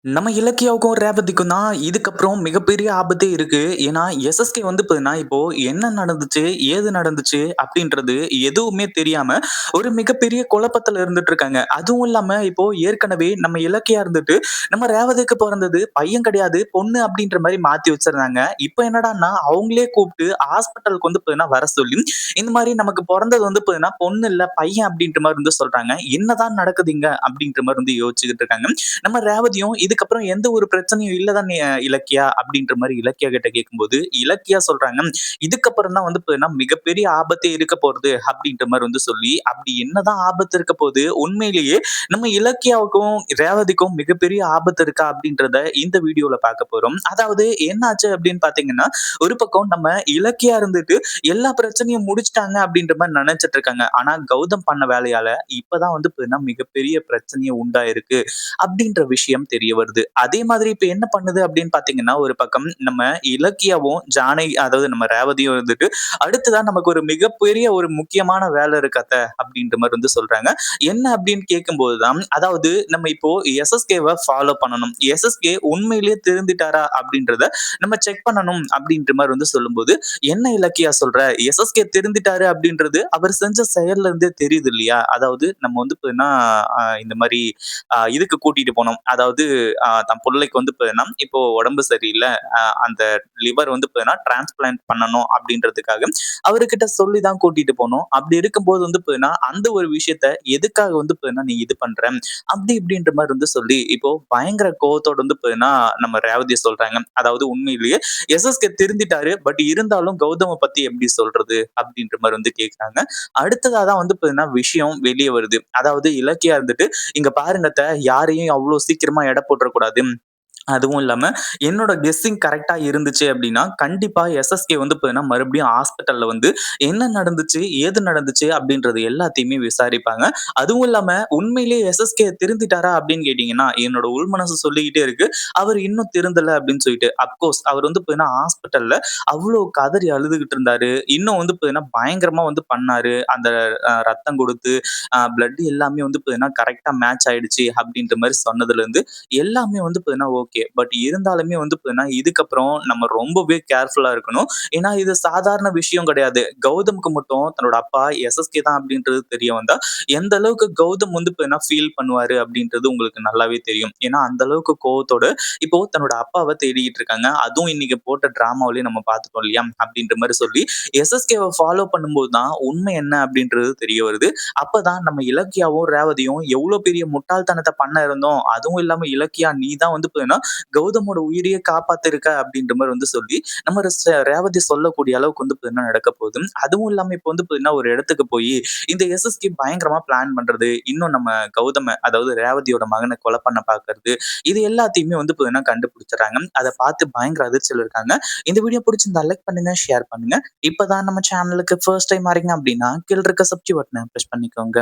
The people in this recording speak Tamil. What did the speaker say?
நம்ம இலக்கியாவுக்கும், ரேவதிக்கும் தான் இதுக்கப்புறம் மிகப்பெரிய ஆபத்தே இருக்கு. ஏன்னா, எஸ்எஸ்கே வந்து பார்த்தீங்கன்னா, இப்போ என்ன நடந்துச்சு? ஏது நடந்துச்சு? அப்படின்றது எதுவுமே தெரியாம, ஒரு மிகப்பெரிய குழப்பத்துல இருந்துட்டு இருக்காங்க. அதுவும் இல்லாம இப்போ ஏற்கனவே நம்ம இலக்கியா இருந்துட்டு, நம்ம ரேவதிக்கு பொறந்தது பையன் கிடையாது, பொண்ணு அப்படின்ற மாரி மாத்தி வச்சிருந்தாங்க. இப்ப என்னடான்னா, அவங்களே கூப்ட்டு ஹாஸ்பிட்டலுக்கு வந்து பார்த்தீங்கன்னா வர சொல்லி, இந்த மாரி நமக்கு பொறந்தது வந்து பார்த்தீங்கன்னா, பொண்ணு இல்ல பையன் அப்படின்ற மாரி வந்து சொல்றாங்க. என்னதான் நடக்குது இங்க? அப்படின்ற மாரி வந்து யோசிச்சுக்கிட்டு இருக்காங்க. நம்ம ரேவதியும் இதுக்கப்புறம் எந்த ஒரு பிரச்சனையும் இல்லதான் இலக்கியா அப்படின்ற மாரி இலக்கியா கிட்ட கேட்கும்போது, இலக்கியா சொல்றாங்க, இதுக்கப்புறம் தான் வந்து பார்த்தீங்கன்னா மிகப்பெரிய ஆபத்தே இருக்க போறது அப்படின்ற மாரி வந்து சொல்லி, அப்படி என்னதான் ஆபத்து இருக்க போது? உண்மையிலேயே நம்ம இலக்கியாவுக்கும், ரேவதிக்கும் மிகப்பெரிய ஆபத்து இருக்கா அப்படின்றத இந்த வீடியோல பார்க்க போறோம். அதாவது என்னாச்சு அப்படின்னு பார்த்தீங்கன்னா, ஒரு பக்கம் நம்ம இலக்கியா இருந்துட்டு எல்லா பிரச்சனையும் முடிச்சுட்டாங்க அப்படின்ற மாரி நெனச்சுட்டு இருக்காங்க. ஆனா கௌதம் பண்ண வேலையால இப்பதான் வந்து பார்த்தீங்கன்னா மிகப்பெரிய பிரச்சனையே உண்டாயிருக்கு. அப்படின்ற விஷயம் தெரிய வருது. அதே மாதிரி இப்ப என்ன பண்ணுது அப்படின்னு பார்த்தீங்கன்னா, ஒரு பக்கம் நம்ம இலக்கியாவும், ஜானகி அதாவது நம்ம ரேவதியும் இருந்துட்டு, அடுத்ததா நமக்கு ஒரு மிகப்பெரிய ஒரு முக்கியமான வேலை இருக்கு அத்த அப்படின்ற மாரி வந்து சொல்றாங்க. என்ன அப்படின்னு கேட்கும்போது தான், அதாவது நம்ம இப்போ எஸ்எஸ்கேவ ஃபாலோ பண்ணணும். எஸ்எஸ்கே உண்மையிலேயே திருந்திட்டாரா அப்படின்றத நம்ம செக் பண்ணணும் அப்படின்ற மாரி வந்து சொல்லும்போது, என்ன இலக்கியா சொல்ற? எஸ்எஸ்கே திருந்திட்டாரு அப்படின்றது அவர் செஞ்ச செயல்ல இருந்தே தெரியுது இல்லையா? அதாவது நம்ம வந்து பார்த்தீங்கன்னா, இந்த மாரி இதுக்கு கூட்டிட்டு போனோம். அதாவது தன் புள்ளைக்கு வந்து பார்த்தீங்கன்னா, இப்போ உடம்பு சரியில்ல. அந்த லிவர் வந்து பார்த்தீங்கன்னா, டிரான்ஸ்பிளான்ட் பண்ணணும் அப்படின்றதுக்காக அவருகிட்ட சொல்லி தான் கூட்டிட்டு போனோம். அப்படி இருக்கும்போது வந்து பார்த்தீங்கன்னா, அந்த ஒரு விஷயத்த எதுக்காக வந்து பார்த்தீங்கன்னா, நீ இது பண்ற? அப்படி இப்படின்ற மாரி வந்து சொல்லி, இப்போ பயங்கர கோவத்தோட வந்து பார்த்தீங்கன்னா, நம்ம ரேவதி சொல்றாங்க. அதாவது உண்மையிலேயே எஸ்எஸ்கே திருந்திட்டாரு. பட் இருந்தாலும் கௌதம பத்தி எப்படி சொல்றது? அப்படின்ற மாரி வந்து கேட்குறாங்க. அடுத்ததா தான் வந்து பார்த்தீங்கன்னா, விஷயம் வெளிய வருது. அதாவது இலக்கியா இருந்துட்டு, "இங்க பாருங்க அத்த, யாரையும் அவ்ளோ சீக்கிரமா எடை போட்டுறக்கூடாது. அதுவும் இல்லாம என்னோட கெஸ்ஸிங் கரெக்ட்டா இருந்துச்சு அப்டின்னா, கண்டிப்பா எஸ்எஸ்கே வந்து பார்த்தீங்கன்னா, மறுபடியும் ஹாஸ்பிட்டல்ல வந்து என்ன நடந்துச்சு? ஏது நடந்துச்சு? அப்டின்றது எல்லாத்தையுமே விசாரிப்பாங்க. அதுவும் இல்லாம உண்மையிலேயே எஸ்எஸ்கே திருந்திட்டாரா? அப்டின்னு கேட்டீங்கன்னா, என்னோட உள் மனசு சொல்லிக்கிட்டே இருக்கு. அவர் இன்னும் திருந்தல அப்டின்னு சொல்லிட்டு. அஃப்கோர்ஸ் அவர் வந்து பார்த்தீங்கன்னா, ஹாஸ்பிட்டல்ல அவ்ளோ கதறி அழுதுகிட்டு இருந்தாரு. இன்னும் வந்து பார்த்தீங்கன்னா, பயங்கரமா வந்து பண்ணாரு. அந்த ரத்தம் குடுத்து, பிளட் எல்லாமே வந்து பார்த்தீங்கன்னா, கரெக்ட்டா மேட்ச் ஆயிடுச்சு அப்டின்ற மாரி சொன்னதுலருந்து எல்லாமே வந்து பார்த்தீங்கன்னா ஓகே. பட் இருந்தாலுமே வந்து பார்த்தீங்கன்னா, இதுக்கப்புறம் நம்ம ரொம்பவே கேர்ஃபுல்லா இருக்கணும். ஏன்னா, இது சாதாரண விஷயம் கிடையாது. கௌதம்க்கு மட்டும் தன்னோட அப்பா எஸ்எஸ்கே தான் அப்படின்றது தெரிய வந்தா, எந்த அளவுக்கு கௌதம் வந்து பார்த்தீங்கன்னா ஃபீல் பண்ணுவாரு அப்படின்றது உங்களுக்கு நல்லாவே தெரியும். ஏன்னா, அந்த அளவுக்கு கோவத்தோட இப்போ தன்னோட அப்பாவ தேடிக்கிட்டு இருக்காங்க. அதுவும் இன்னைக்கு போட்ட ட்ராமாவிலயும் நம்ம பார்த்துட்டோம் இல்லையா? அப்படின்ற மாரி சொல்லி எஸ்எஸ்கேவ ஃபாலோ பண்ணும்போது தான் உண்மை என்ன அப்படின்றது தெரிய வருது. அப்பதான் நம்ம இலக்கியாவும், ரேவதியும் எவ்ளோ பெரிய முட்டாள்தனத்த பண்ண இருந்தோம். அதுவும் இல்லாம இலக்கியா நீ தான் வந்து பார்த்தீங்கன்னா, கௌதமோட உயிரையே காப்பாத்திருக்க அப்படின்ற மாரி வந்து சொல்லி, நம்ம ரேவதி சொல்லக்கூடிய அளவுக்கு வந்து பார்த்தீங்கன்னா நடக்க போகுது. அதுவும் இல்லாம இப்ப வந்து பார்த்தீங்கன்னா, ஒரு இடத்துக்கு போயி இந்த எஸ்எஸ்கே பயங்கரமா பிளான் பண்றது, இன்னும் நம்ம கௌதம அதாவது ரேவதியோட மகன கொலை பண்ண பார்க்கறது, இது எல்லாத்தையுமே வந்து பார்த்தீங்கன்னா கண்டுபிடிச்சுடுறாங்க. அத பார்த்து பயங்கர அதிர்ச்சியில இருக்காங்க. இந்த வீடியோ புடிச்சிருந்தா லைக் பண்ணுங்க, ஷேர் பண்ணுங்க. இப்பதான் நம்ம சேனலுக்கு ஃபர்ஸ்ட் டைம் வரீங்க அப்படின்னா, கீழ இருக்க சப்ஸ்கிரைப் பட்டன பிரஸ் பண்ணிக்கோங்க.